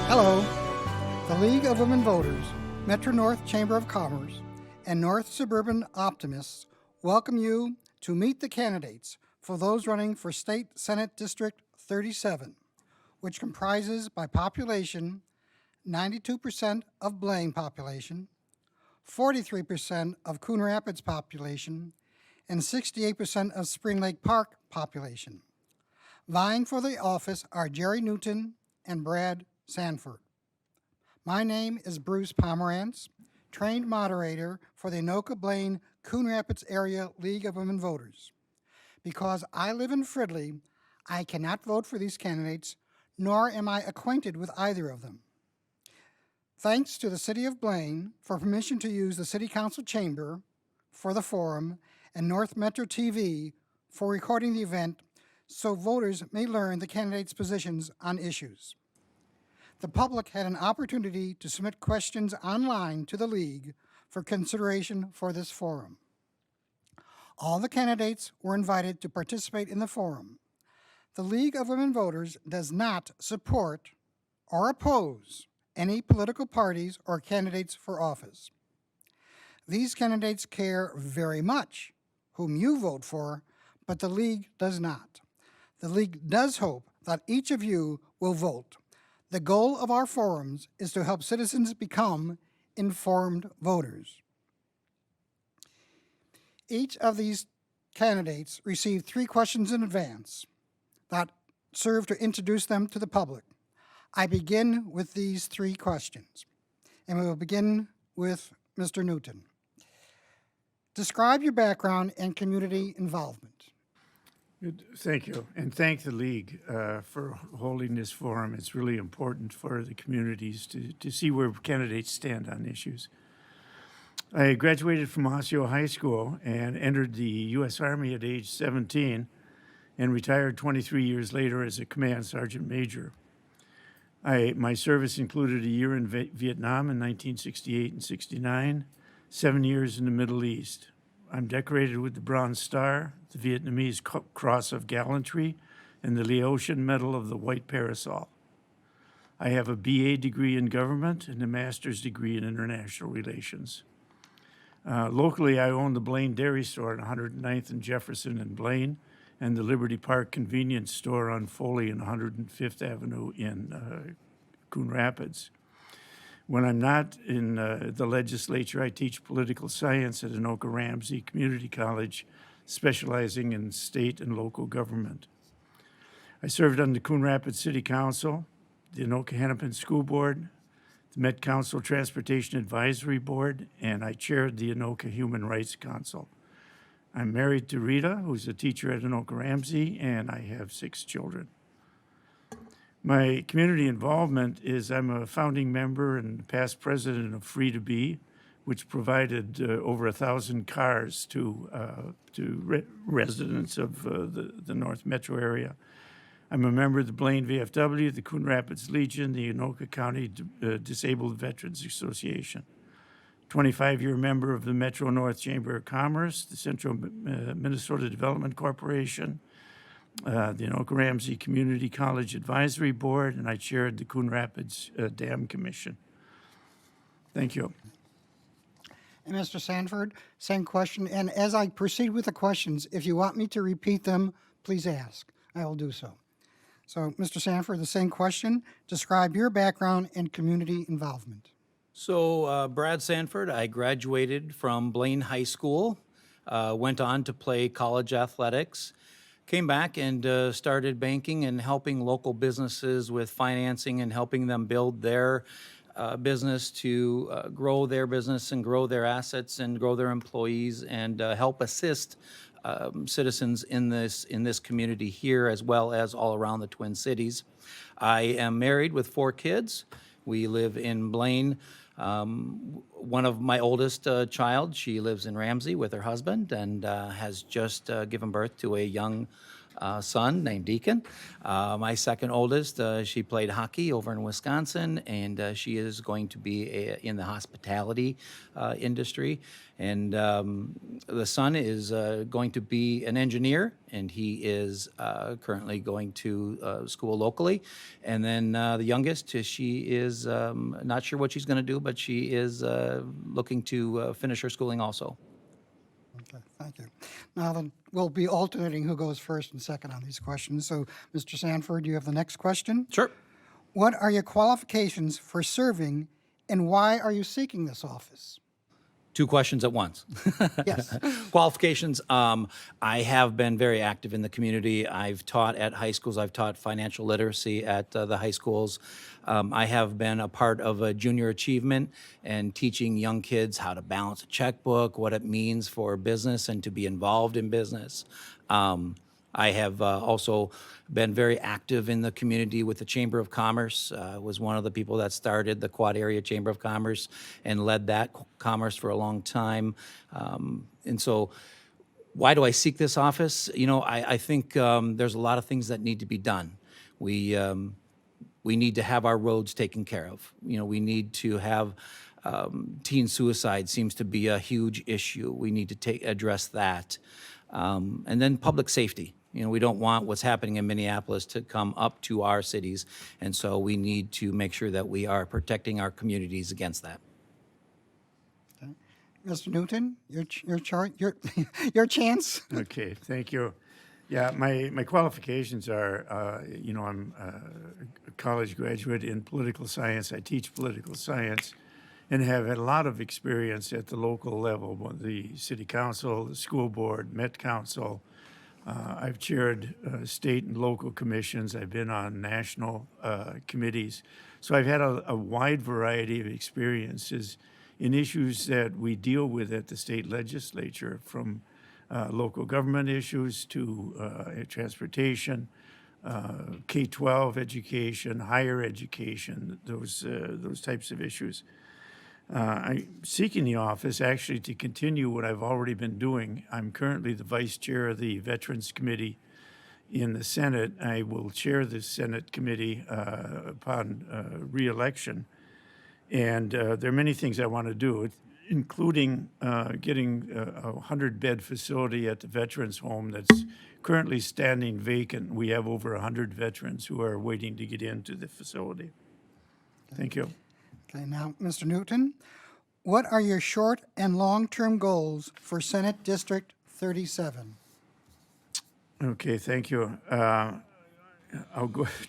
Hello. The League of Women Voters, Metro North Chamber of Commerce, and North Suburban Optimists welcome you to meet the candidates for those running for State Senate District 37, which comprises by population 92% of Blaine population, 43% of Coon Rapids population, and 68% of Spring Lake Park population. Vying for the office are Jerry Newton and Brad Sanford. My name is Bruce Pomerantz, trained moderator for the Anoka Blaine Coon Rapids Area League of Women Voters. Because I live in Fridley, I cannot vote for these candidates, nor am I acquainted with either of them. Thanks to the City of Blaine for permission to use the City Council chamber for the forum and NorthMetroTV for recording the event so voters may learn the candidates' positions on issues. The public had an opportunity to submit questions online to the League for consideration for this forum. All the candidates were invited to participate in the forum. The League of Women Voters does not support or oppose any political parties or candidates for office. These candidates care very much whom you vote for, but the League does not. The League does hope that each of you will vote. The goal of our forums is to help citizens become informed voters. Each of these candidates received 3 questions in advance that serve to introduce them to the public. I begin with these 3 questions, and we will begin with Mr. Newton. Describe your background and community involvement. Good. Thank you, and thank the League for holding this forum. It's really important for the communities to see where candidates stand on issues. I graduated from Osseo High School and entered the U.S. Army at age 17 and retired 23 years later as a Command Sergeant Major. My service included a year in Vietnam in 1968 and 69, 7 years in the Middle East. I'm decorated with the Bronze Star, the Vietnamese Cross of Gallantry, and the Laotian Medal of the White Parasol. I have a BA degree in government and a master's degree in international relations. Locally, I own the Blaine Dairy Store on 109th and Jefferson in Blaine, and the Liberty Park Convenience Store on Foley and 105th Avenue in Coon Rapids. When I'm not in the legislature, I teach political science at Anoka Ramsey Community College, specializing in state and local government. I served on the Coon Rapids City Council, the Anoka Hennepin School Board, the Met Council Transportation Advisory Board, and I chaired the Anoka Human Rights Council. I'm married to Rita, who's a teacher at Anoka Ramsey, and I have 6 children. My community involvement is I'm a founding member and past president of Free to Be, which provided over 1,000 cars to residents of the North Metro area. I'm a member of the Blaine VFW, the Coon Rapids Legion, the Anoka County Disabled Veterans Association. 25-year member of the Metro North Chamber of Commerce, the Central Minnesota Development Corporation, the Anoka Ramsey Community College Advisory Board, and I chaired the Coon Rapids Dam Commission. Thank you. And Mr. Sanford, same question. And as I proceed with the questions, if you want me to repeat them, please ask. I will do so. So, Mr. Sanford, the same question. Describe your background and community involvement. So, Brad Sanford, I graduated from Blaine High School, went on to play college athletics, came back and started banking and helping local businesses with financing and helping them build their business to grow their business and grow their assets and grow their employees and help assist citizens in this community here as well as all around the Twin Cities. I am married with 4 kids. We live in Blaine. One of my oldest child, she lives in Ramsey with her husband and has just given birth to a young son named Deacon. My second oldest, she played hockey over in Wisconsin, and she is going to be in the hospitality industry. And the son is going to be an engineer, and he is currently going to school locally. And then the youngest, she is not sure what she's going to do, but she is looking to finish her schooling also. Okay, thank you. Now then, we'll be alternating who goes first and second on these questions. So, Mr. Sanford, you have the next question. Sure. What are your qualifications for serving, and why are you seeking this office? Two questions at once. Yes. Qualifications. I have been very active in the community. I've taught at high schools. I've taught financial literacy at the high schools. I have been a part of a junior achievement and teaching young kids how to balance a checkbook, what it means for business and to be involved in business. I have also been very active in the community with the Chamber of Commerce. Was one of the people that started the Quad Area Chamber of Commerce and led that commerce for a long time. And so why do I seek this office? You know, I think there's a lot of things that need to be done. We need to have our roads taken care of. You know, we need to have teen suicide seems to be a huge issue. We need to address that. And then public safety. You know, we don't want what's happening in Minneapolis to come up to our cities, and so we need to make sure that we are protecting our communities against that. Okay. Mr. Newton, your chance. Okay, thank you. Yeah, my qualifications are, you know, I'm a college graduate in political science. I teach political science and have had a lot of experience at the local level, the city council, the school board, Met Council. I've chaired state and local commissions. I've been on national committees. So I've had a wide variety of experiences in issues that we deal with at the state legislature, from local government issues to transportation, K-12 education, higher education, those types of issues. I'm seeking the office actually to continue what I've already been doing. I'm currently the vice chair of the Veterans Committee in the Senate. I will chair the Senate committee upon re-election. And there are many things I want to do, including getting a 100-bed facility at the Veterans Home that's currently standing vacant. We have over 100 veterans who are waiting to get into the facility. Thank you. Okay, now, Mr. Newton, what are your short and long-term goals for Senate District 37? Okay, thank you. I'll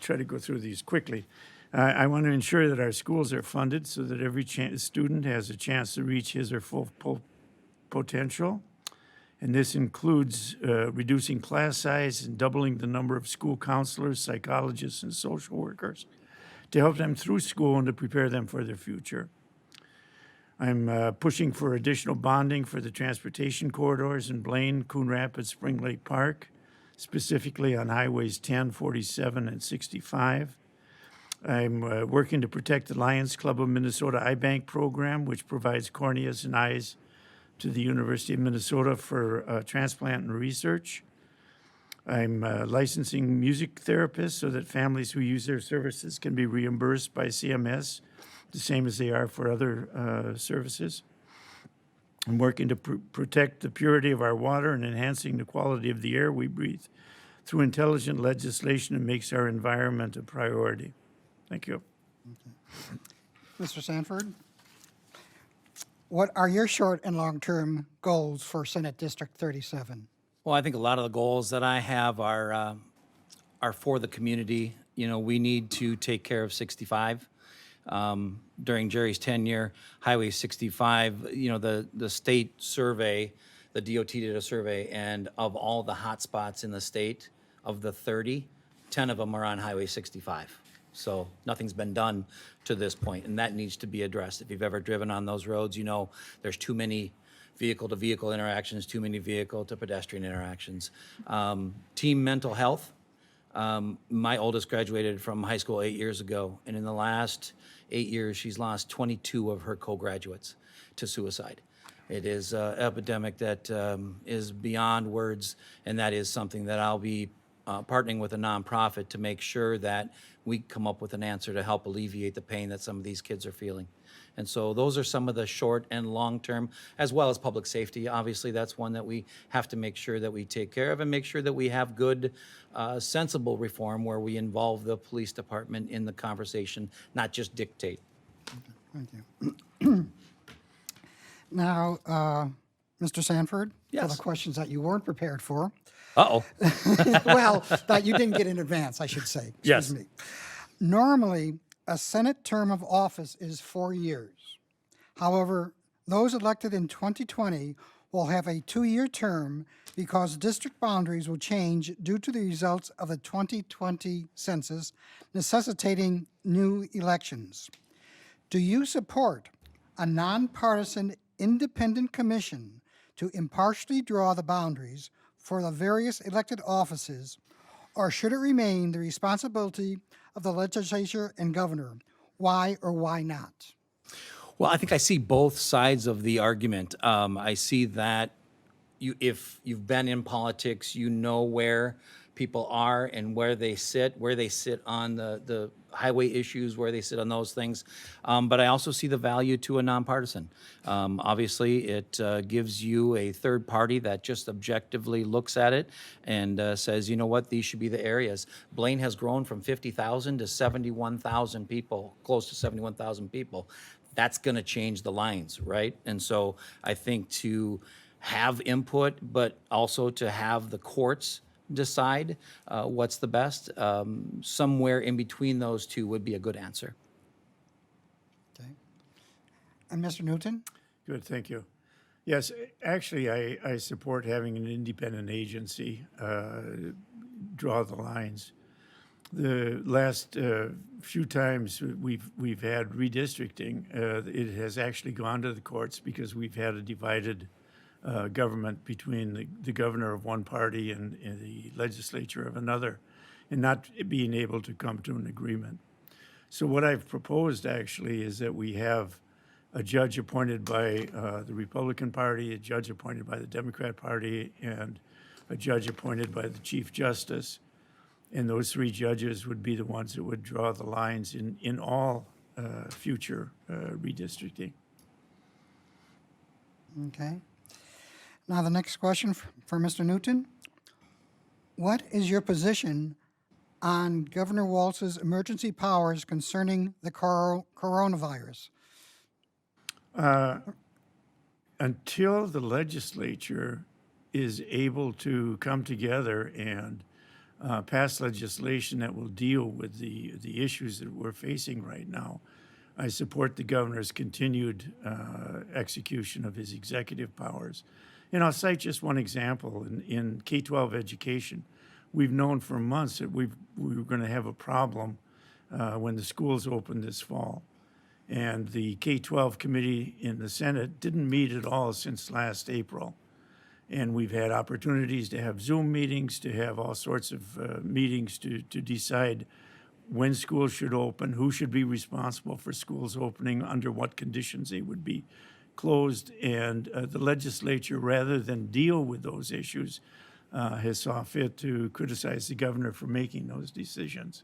try to go through these quickly. I want to ensure that our schools are funded so that every student has a chance to reach his or full potential. And this includes reducing class size and doubling the number of school counselors, psychologists, and social workers to help them through school and to prepare them for their future. I'm pushing for additional bonding for the transportation corridors in Blaine, Coon Rapids, Spring Lake Park, specifically on highways 10, 47, and 65. I'm working to protect the Lions Club of Minnesota Eye Bank program, which provides corneas and eyes to the University of Minnesota for transplant and research. I'm licensing music therapists so that families who use their services can be reimbursed by CMS, the same as they are for other services. I'm working to protect the purity of our water and enhancing the quality of the air we breathe through intelligent legislation that makes our environment a priority. Thank you. Okay. Mr. Sanford, what are your short and long-term goals for Senate District 37? Well, I think a lot of the goals that I have are for the community. You know, we need to take care of 65. During Jerry's tenure, Highway 65, you know, the state survey, the DOT did a survey, and of all the hot spots in the state, of the 30, 10 of them are on Highway 65. So nothing's been done to this point, and that needs to be addressed. If you've ever driven on those roads, you know there's too many vehicle-to-vehicle interactions, too many vehicle-to-pedestrian interactions. Team mental health. My oldest graduated from high school 8 years ago, and in the last 8 years, she's lost 22 of her co-graduates to suicide. It is an epidemic that is beyond words, and that is something that I'll be partnering with a nonprofit to make sure that we come up with an answer to help alleviate the pain that some of these kids are feeling. And so those are some of the short and long-term, as well as public safety. Obviously, that's one that we have to make sure that we take care of and make sure that we have good, sensible reform where we involve the police department in the conversation, not just dictate. Thank you. Now, Mr. Sanford, for Yes. the questions that you weren't prepared for, Uh-oh. well, that you didn't get in advance, I should say. Yes. Me. Normally, a Senate term of office is 4 years. However, those elected in 2020 will have a 2-year term because district boundaries will change due to the results of the 2020 census, necessitating new elections. Do you support a nonpartisan independent commission to impartially draw the boundaries for the various elected offices, or should it remain the responsibility of the legislature and governor? Why or why not? Well, I think I see both sides of the argument. I see that if you've been in politics, you know where people are and where they sit on the highway issues, where they sit on those things. But I also see the value to a nonpartisan. Obviously, it gives you a third party that just objectively looks at it and says, you know what, these should be the areas. Blaine has grown from 50,000 to 71,000 people, close to 71,000 people. That's going to change the lines, right? And so I think to have input, but also to have the courts decide what's the best, somewhere in between those two would be a good answer. Okay. And Mr. Newton? Good, thank you. Yes, actually, I support having an independent agency draw the lines. The last few times we've had redistricting, it has actually gone to the courts because we've had a divided government between the governor of one party and the legislature of another, and not being able to come to an agreement. So what I've proposed actually is that we have a judge appointed by the Republican Party, a judge appointed by the Democrat Party, and a judge appointed by the Chief Justice. And those 3 judges would be the ones that would draw the lines in all future redistricting. Okay. Now, the next question for Mr. Newton. What is your position on Governor Walz's emergency powers concerning the coronavirus? Until the legislature is able to come together and pass legislation that will deal with the issues that we're facing right now, I support the governor's continued execution of his executive powers. And I'll cite just one example. In K-12 education, we've known for months that we were going to have a problem when the schools opened this fall. And the K-12 committee in the Senate didn't meet at all since last April. And we've had opportunities to have Zoom meetings, to have all sorts of meetings to decide when schools should open, who should be responsible for schools opening, under what conditions they would be closed. And the legislature, rather than deal with those issues, has saw fit to criticize the governor for making those decisions.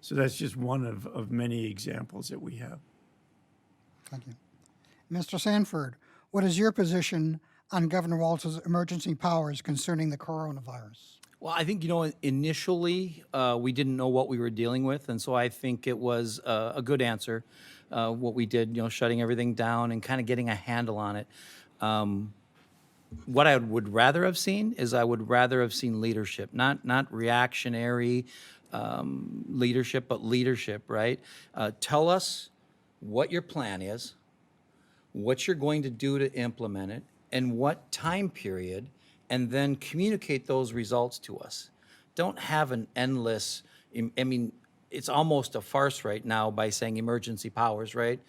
So that's just one of many examples that we have. Thank you. Mr. Sanford, what is your position on Governor Walz's emergency powers concerning the coronavirus? Well, I think, initially we didn't know what we were dealing with, and so I think it was a good answer, what we did, shutting everything down and kind of getting a handle on it. What I would rather have seen is I would rather have seen leadership, not reactionary leadership, but leadership, right? Tell us what your plan is, what you're going to do to implement it, and what time period, and then communicate those results to us. Don't have an endless, it's almost a farce right now by saying emergency powers, right?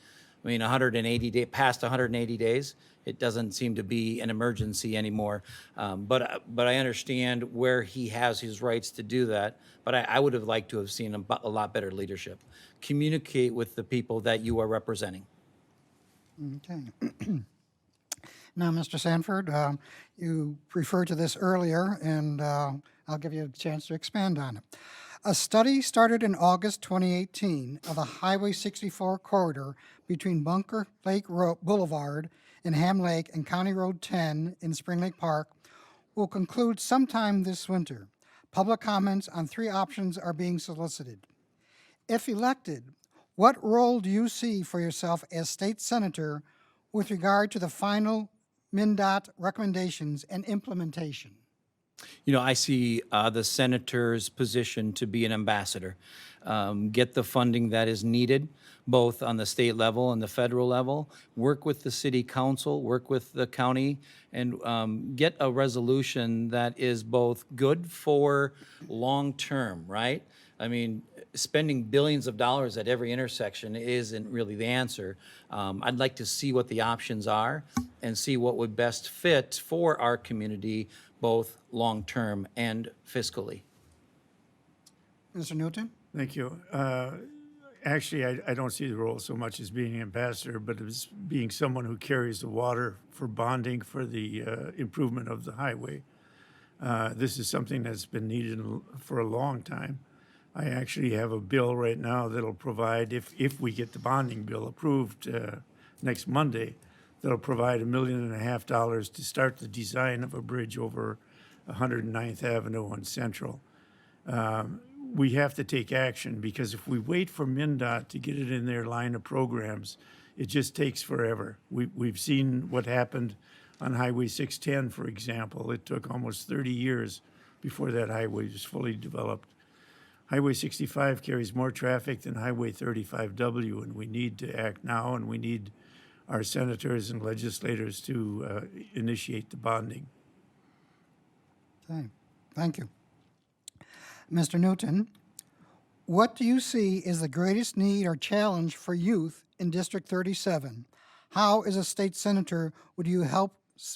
past 180 days, it doesn't seem to be an emergency anymore. But I understand where he has his rights to do that. But I would have liked to have seen a lot better leadership. Communicate with the people that you are representing. Okay. Now, Mr. Sanford, you referred to this earlier, and I'll give you a chance to expand on it. A study started in August 2018 of the Highway 64 corridor between Bunker Lake Boulevard in Ham Lake and County Road 10 in Spring Lake Park will conclude sometime this winter. Public comments on 3 options are being solicited. If elected, what role do you see for yourself as state senator with regard to the final MnDOT recommendations and implementation? I see the senator's position to be an ambassador, get the funding that is needed, both on the state level and the federal level, work with the city council, work with the county, and get a resolution that is both good for long-term, right? I mean, spending billions of dollars at every intersection isn't really the answer. I'd like to see what the options are and see what would best fit for our community, both long-term and fiscally. Mr. Newton? Thank you. Actually, I don't see the role so much as being an ambassador, but as being someone who carries the water for bonding for the improvement of the highway. This is something that's been needed for a long time. I actually have a bill right now that'll provide, if we get the bonding bill approved next Monday, that'll provide $1.5 million to start the design of a bridge over 109th Avenue on Central. We have to take action, because if we wait for MnDOT to get it in their line of programs, it just takes forever. We've seen what happened on Highway 610, for example. It took almost 30 years before that highway was fully developed. Highway 65 carries more traffic than Highway 35W, and we need to act now, and we need our senators and legislators to initiate the bonding. Okay, thank you. Mr. Newton, what do you see as the greatest need or challenge for youth in District 37? How, as a state senator, would you help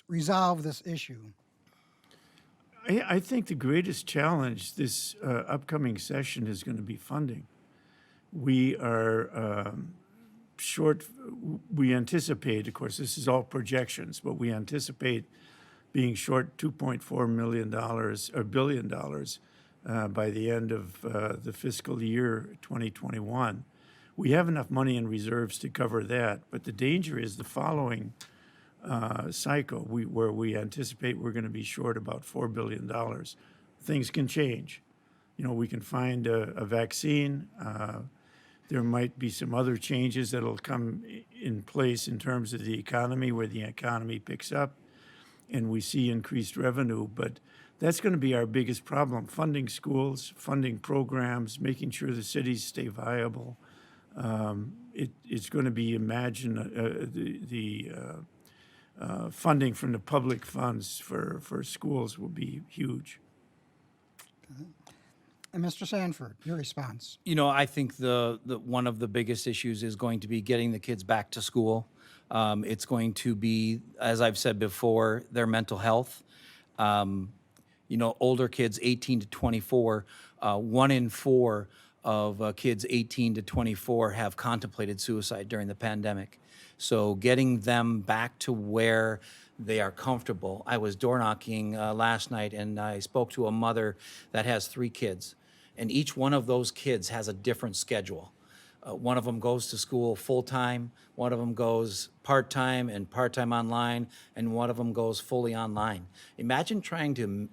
resolve this issue? I think the greatest challenge this upcoming session is going to be funding. We are short, we anticipate, of course, this is all projections, but we anticipate being short $2.4 million or $1 billion by the end of the fiscal year 2021. We have enough money in reserves to cover that, but the danger is the following cycle where we anticipate we're going to be short about $4 billion. Things can change. We can find a vaccine. There might be some other changes that'll come in place in terms of the economy, where the economy picks up and we see increased revenue. But that's going to be our biggest problem: funding schools, funding programs, making sure the cities stay viable. It's going to be funding from the public funds for schools will be huge. And Mr. Sanford, your response. I think the one of the biggest issues is going to be getting the kids back to school. It's going to be, as I've said before, their mental health. Older kids 18 to 24, 1 in 4 of kids 18 to 24 have contemplated suicide during the pandemic. So getting them back to where they are comfortable. I was door knocking last night, and I spoke to a mother that has 3 kids, and each one of those kids has a different schedule. One of them goes to school full-time, one of them goes part-time and part-time online, and one of them goes fully online. Imagine trying to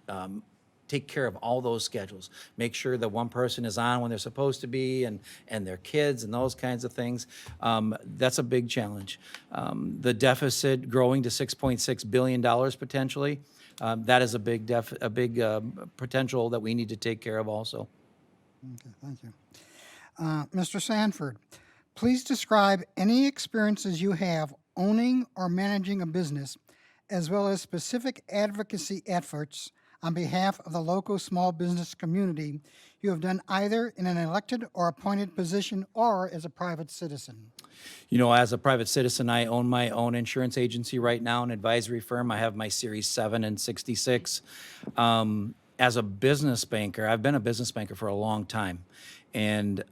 take care of all those schedules, make sure that one person is on when they're supposed to be, and their kids and those kinds of things. That's a big challenge. The deficit growing to $6.6 billion potentially, that is a big potential that we need to take care of also. Okay, thank you. Mr. Sanford, please describe any experiences you have owning or managing a business, as well as specific advocacy efforts on behalf of the local small business community you have done either in an elected or appointed position or as a private citizen. As a private citizen, I own my own insurance agency right now, an advisory firm. I have my Series 7 and 66. As a business banker, I've been a business banker for a long time. And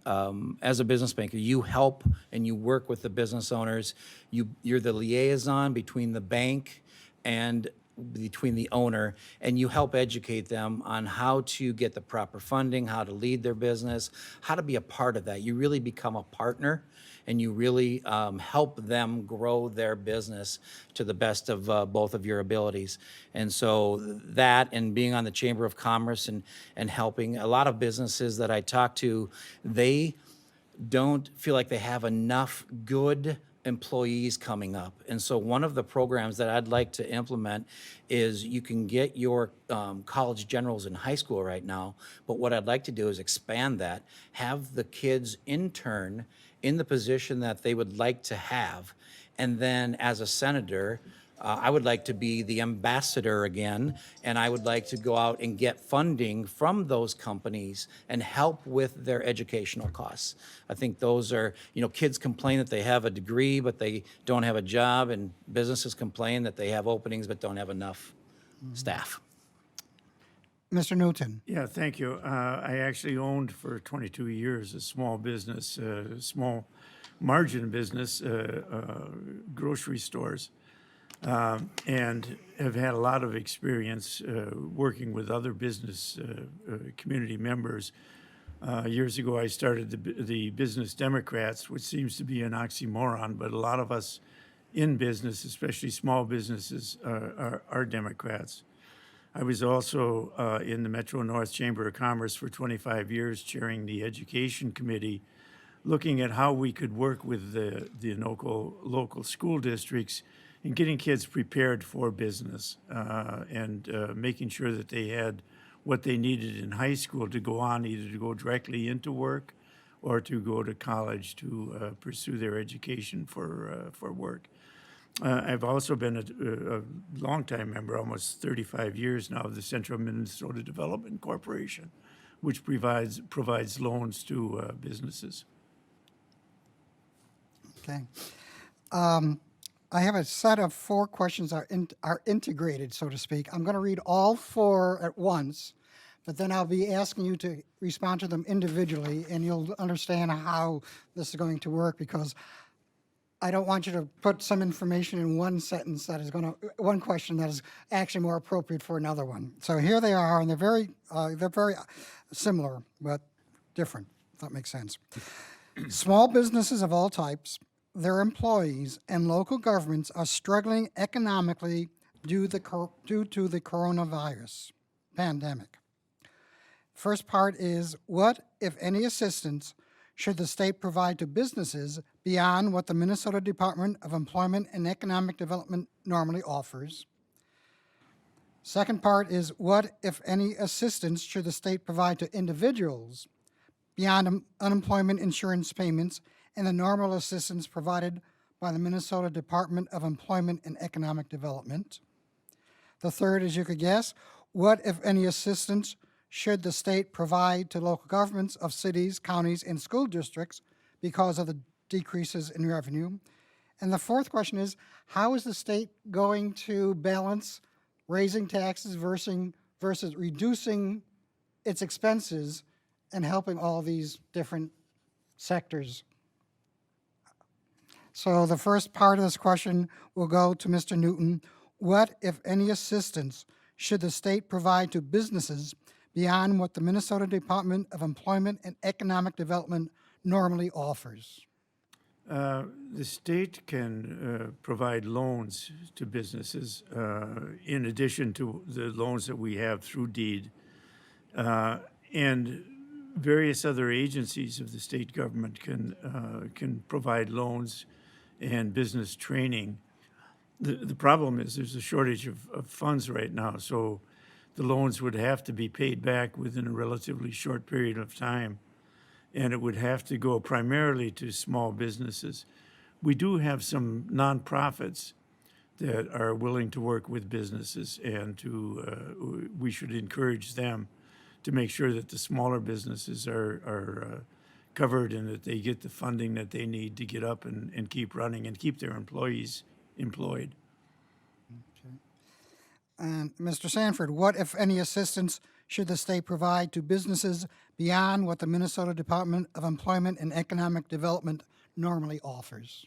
as a business banker, you help and you work with the business owners. You're the liaison between the bank and between the owner, and you help educate them on how to get the proper funding, how to lead their business, how to be a part of that. You really become a partner, and you really help them grow their business to the best of both of your abilities. And so that, and being on the Chamber of Commerce and helping a lot of businesses that I talk to, they don't feel like they have enough good employees coming up. And so one of the programs that I'd like to implement is you can get your college generals in high school right now, but what I'd like to do is expand that, have the kids intern in the position that they would like to have, and then as a senator, I would like to be the ambassador again, and I would like to go out and get funding from those companies and help with their educational costs. I think those are, kids complain that they have a degree, but they don't have a job, and businesses complain that they have openings but don't have enough staff. Mr. Newton. Yeah, thank you. I actually owned for 22 years a small business, small margin business, grocery stores. And have had a lot of experience working with other business community members. Years ago, I started the Business Democrats, which seems to be an oxymoron, but a lot of us in business, especially small businesses, are Democrats. I was also in the Metro North Chamber of Commerce for 25 years, chairing the Education Committee, looking at how we could work with the Anoka local school districts in getting kids prepared for business and making sure that they had what they needed in high school to go on, either to go directly into work or to go to college to pursue their education for work. I've also been a longtime member, almost 35 years now, of the Central Minnesota Development Corporation, which provides loans to businesses. Okay. I have a set of 4 questions are integrated, so to speak. I'm going to read all 4 at once, but then I'll be asking you to respond to them individually, and you'll understand how this is going to work, because I don't want you to put some information in one sentence that is one question that is actually more appropriate for another one. So here they are, and they're very similar, but different, if that makes sense. Small businesses of all types, their employees, and local governments are struggling economically due to the coronavirus pandemic. First part is, what, if any, assistance should the state provide to businesses beyond what the Minnesota Department of Employment and Economic Development normally offers? Second part is, what, if any, assistance should the state provide to individuals beyond unemployment insurance payments and the normal assistance provided by the Minnesota Department of Employment and Economic Development? The third, as you could guess, what, if any, assistance should the state provide to local governments of cities, counties, and school districts because of the decreases in revenue? And the fourth question is, how is the state going to balance raising taxes versus reducing its expenses and helping all these different sectors? So the first part of this question will go to Mr. Newton. What, if any, assistance should the state provide to businesses beyond what the Minnesota Department of Employment and Economic Development normally offers? The state can provide loans to businesses in addition to the loans that we have through deed, and various other agencies of the state government can provide loans and business training. The problem is there's a shortage of funds right now, so the loans would have to be paid back within a relatively short period of time, and it would have to go primarily to small businesses. We do have some nonprofits that are willing to work with businesses, and we should encourage them to make sure that the smaller businesses are covered and that they get the funding that they need to get up and keep running and keep their employees employed. And Mr. Sanford, what, if any, assistance should the state provide to businesses beyond what the Minnesota Department of Employment and Economic Development normally offers?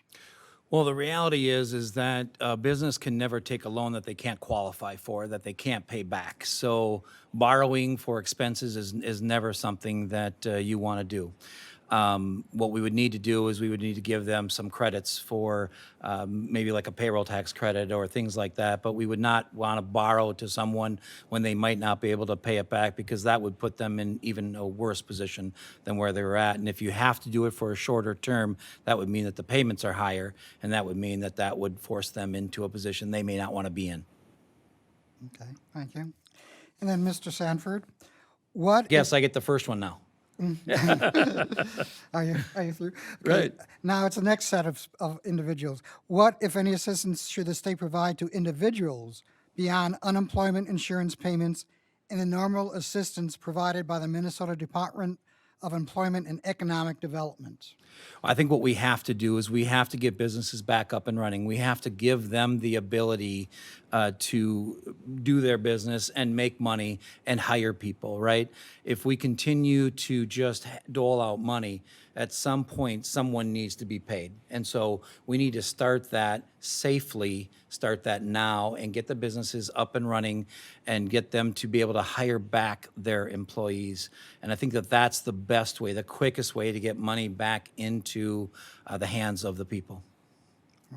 Well, the reality is that a business can never take a loan that they can't qualify for, that they can't pay back. So borrowing for expenses is never something that you want to do. What we would need to do is we would need to give them some credits for maybe like a payroll tax credit or things like that, but we would not want to borrow to someone when they might not be able to pay it back, because that would put them in even a worse position than where they were at. And if you have to do it for a shorter term, that would mean that the payments are higher, and that would mean that that would force them into a position they may not want to be in. Okay, thank you. And then, Mr. Sanford, what Yes, I get the first one now. are you through? Right. Now it's the next set of individuals. What, if any, assistance should the state provide to individuals beyond unemployment insurance payments and the normal assistance provided by the Minnesota Department of Employment and Economic Development? I think what we have to do is we have to get businesses back up and running. We have to give them the ability to do their business and make money and hire people, right? If we continue to just dole out money, at some point, someone needs to be paid. And so we need to start that safely, start that now, and get the businesses up and running and get them to be able to hire back their employees. And I think that that's the best way, the quickest way to get money back into the hands of the people.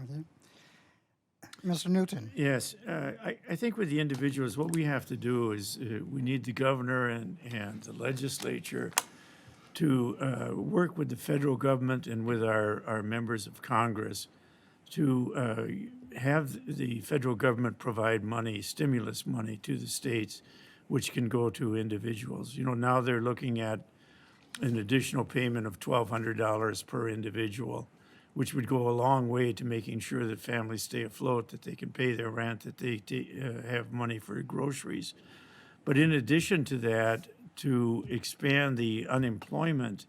Okay. Mr. Newton? Yes, I think with the individuals, what we have to do is we need the governor and the legislature to work with the federal government and with our members of Congress to have the federal government provide money, stimulus money to the states, which can go to individuals. You know, now they're looking at an additional payment of $1,200 per individual, which would go a long way to making sure that families stay afloat, that they can pay their rent, that they have money for groceries. But in addition to that, to expand the unemployment,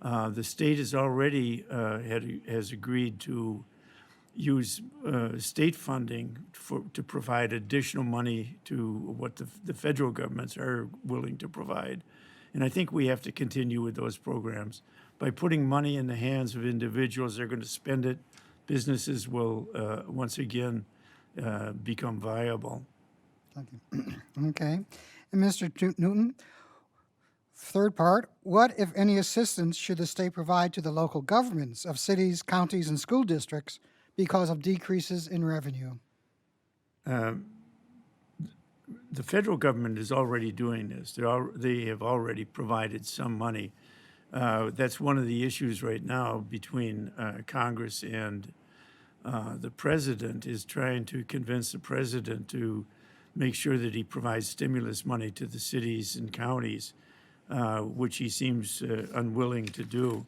the state has already has agreed to use state funding to provide additional money to what the federal governments are willing to provide. And I think we have to continue with those programs. By putting money in the hands of individuals, they're going to spend it. Businesses will once again become viable. Thank you. Okay. And Mr. Newton, third part, what, if any, assistance should the state provide to the local governments of cities, counties, and school districts because of decreases in revenue? The federal government is already doing this. They have already provided some money. That's one of the issues right now between Congress and the president, is trying to convince the president to make sure that he provides stimulus money to the cities and counties, which he seems unwilling to do.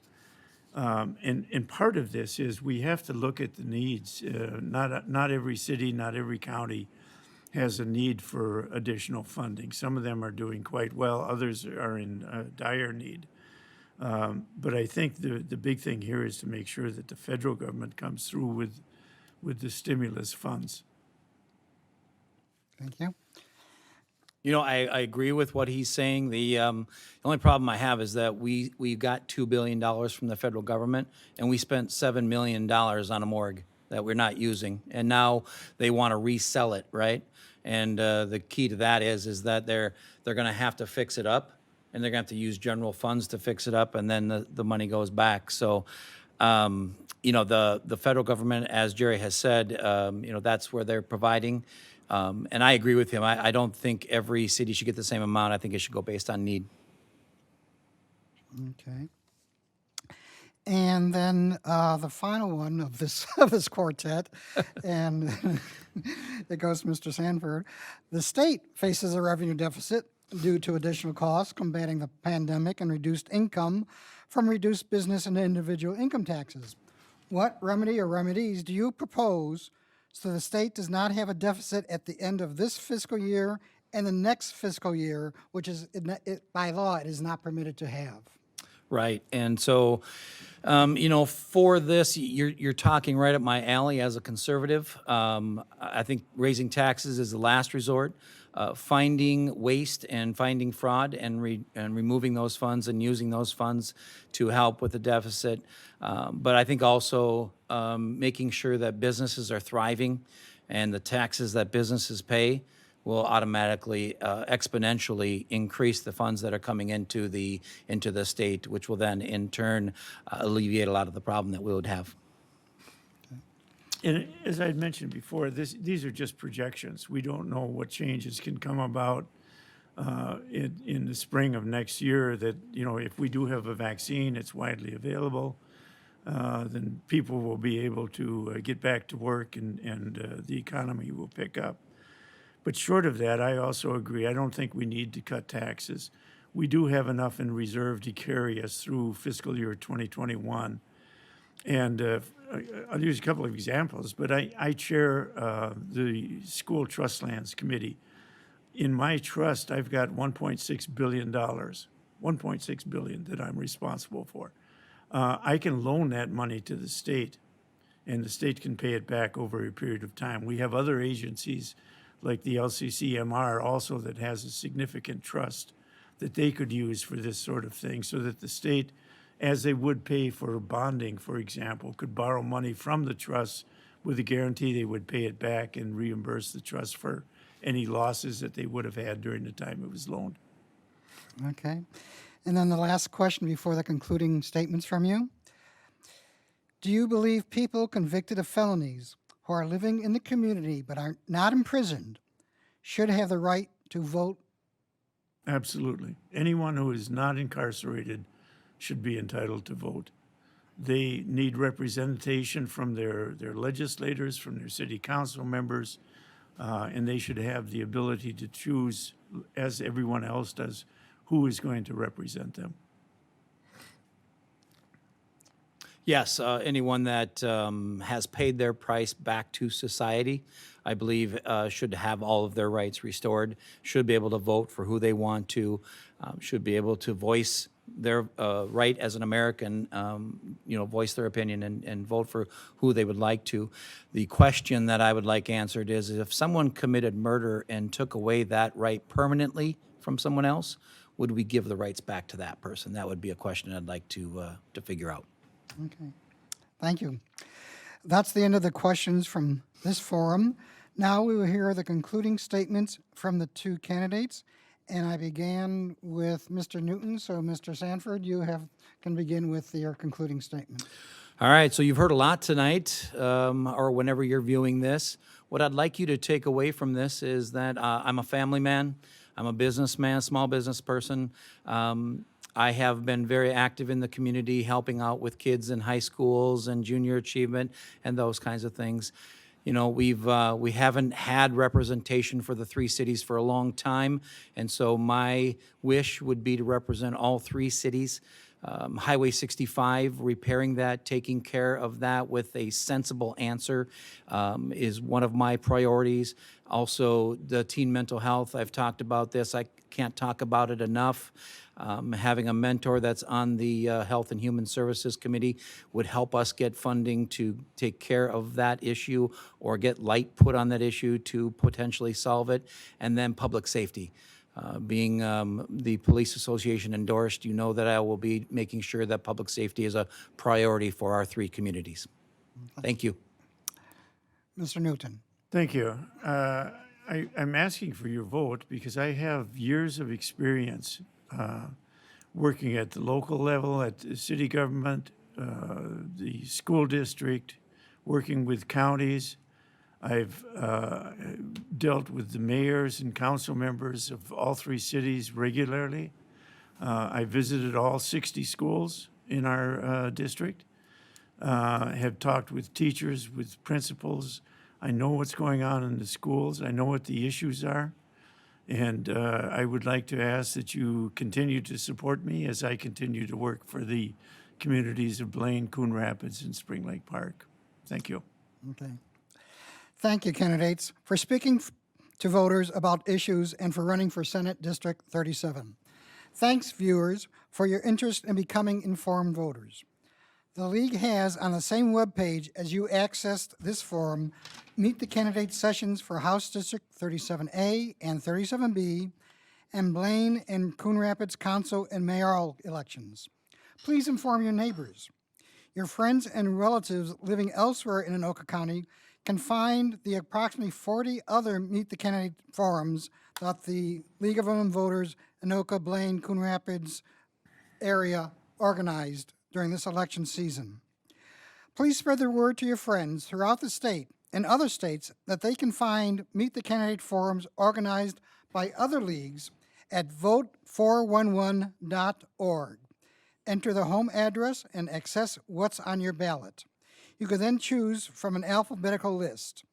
And part of this is we have to look at the needs. Not every city, not every county has a need for additional funding. Some of them are doing quite well. Others are in dire need. But I think the big thing here is to make sure that the federal government comes through with the stimulus funds. Thank you. You know, I agree with what he's saying. The only problem I have is that we got $2 billion from the federal government, and we spent $7 million on a morgue that we're not using. And now they want to resell it, right? And the key to that is that they're going to have to fix it up, and they're going to have to use general funds to fix it up, and then the money goes back. So, you know, the federal government, as Jerry has said, you know, that's where they're providing. And I agree with him. I don't think every city should get the same amount. I think it should go based on need. Okay. And then the final one of this quartet, and it goes to Mr. Sanford. The state faces a revenue deficit due to additional costs combating the pandemic and reduced income from reduced business and individual income taxes. What remedy or remedies do you propose so the state does not have a deficit at the end of this fiscal year and the next fiscal year, which is, by law, it is not permitted to have? Right. And so, you know, for this, you're talking right up my alley as a conservative. I think raising taxes is the last resort. finding waste and finding fraud and removing those funds and using those funds to help with the deficit. But I think also making sure that businesses are thriving and the taxes that businesses pay will automatically, exponentially increase the funds that are coming into the state, which will then in turn alleviate a lot of the problem that we would have. And as I had mentioned before, these are just projections. We don't know what changes can come about in the spring of next year. That, if we do have a vaccine, it's widely available, then people will be able to get back to work and the economy will pick up. But short of that, I also agree. I don't think we need to cut taxes. We do have enough in reserve to carry us through fiscal year 2021. And I'll use a couple of examples, but I chair the School Trust Lands Committee. In my trust, I've got $1.6 billion, $1.6 billion that I'm responsible for. I can loan that money to the state, and the state can pay it back over a period of time. We have other agencies like the LCCMR also that has a significant trust that they could use for this sort of thing, so that the state, as they would pay for bonding, for example, could borrow money from the trust with a guarantee they would pay it back and reimburse the trust for any losses that they would have had during the time it was loaned. Okay. And then the last question before the concluding statements from you. Do you believe people convicted of felonies who are living in the community but are not imprisoned should have the right to vote? Absolutely. Anyone who is not incarcerated should be entitled to vote. They need representation from their legislators, from their city council members, and they should have the ability to choose, as everyone else does, who is going to represent them. Yes, anyone that has paid their price back to society, I believe, should have all of their rights restored, should be able to vote for who they want to, should be able to voice their right as an American, voice their opinion and vote for who they would like to. The question that I would like answered is, if someone committed murder and took away that right permanently from someone else, would we give the rights back to that person? That would be a question I'd like to figure out. Okay. Thank you. That's the end of the questions from this forum. Now we will hear the concluding statements from the two candidates. And I began with Mr. Newton. So, Mr. Sanford, you can begin with your concluding statement. All right, so you've heard a lot tonight, or whenever you're viewing this. What I'd like you to take away from this is that I'm a family man. I'm a businessman, small business person. I have been very active in the community, helping out with kids in high schools and junior achievement and those kinds of things. We haven't had representation for the three cities for a long time, and so my wish would be to represent all three cities. Highway 65, repairing that, taking care of that with a sensible answer is one of my priorities. Also, the teen mental health, I've talked about this. I can't talk about it enough. Having a mentor that's on the Health and Human Services Committee would help us get funding to take care of that issue or get light put on that issue to potentially solve it. And then public safety. Being the Police Association endorsed, you know that I will be making sure that public safety is a priority for our three communities. Thank you. Mr. Newton. Thank you. I'm asking for your vote because I have years of experience working at the local level, at the city government, the school district, working with counties. I've dealt with the mayors and council members of all three cities regularly. I visited all 60 schools in our district, have talked with teachers, with principals. I know what's going on in the schools. I know what the issues are. And I would like to ask that you continue to support me as I continue to work for the communities of Blaine, Coon Rapids, and Spring Lake Park. Thank you. Okay. Thank you, candidates, for speaking to voters about issues and for running for Senate District 37. Thanks, viewers, for your interest in becoming informed voters. The League has on the same webpage as you accessed this forum, Meet the Candidate sessions for House District 37A and 37B, and Blaine and Coon Rapids Council and mayoral elections. Please inform your neighbors. Your friends and relatives living elsewhere in Anoka County can find the approximately 40 other Meet the Candidate forums that the League of Women Voters, Anoka, Blaine, Coon Rapids area organized during this election season. Please spread the word to your friends throughout the state and other states that they can find Meet the Candidate forums organized by other leagues at vote411.org. Enter the home address and access what's on your ballot. You can then choose from an alphabetical list.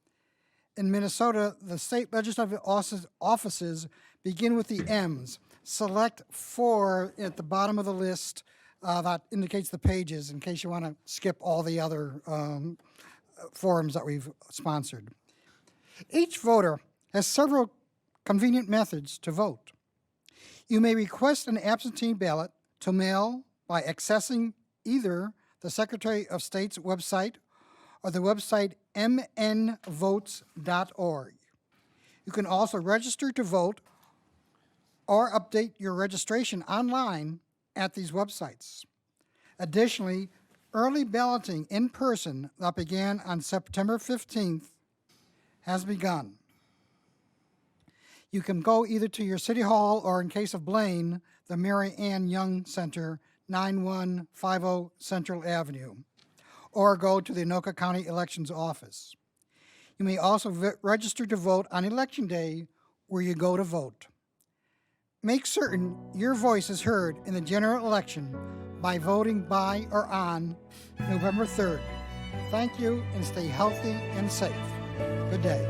In Minnesota, the state legislative offices begin with the M's. Select 4 at the bottom of the list that indicates the pages in case you want to skip all the other forums that we've sponsored. Each voter has several convenient methods to vote. You may request an absentee ballot to mail by accessing either the Secretary of State's website or the website mnvotes.org. You can also register to vote or update your registration online at these websites. Additionally, early balloting in person that began on September 15th has begun. You can go either to your city hall or, in case of Blaine, the Mary Ann Young Center, 9150 Central Avenue, or go to the Anoka County Elections Office. You may also register to vote on Election Day where you go to vote. Make certain your voice is heard in the general election by voting by or on November 3rd. Thank you and stay healthy and safe. Good day.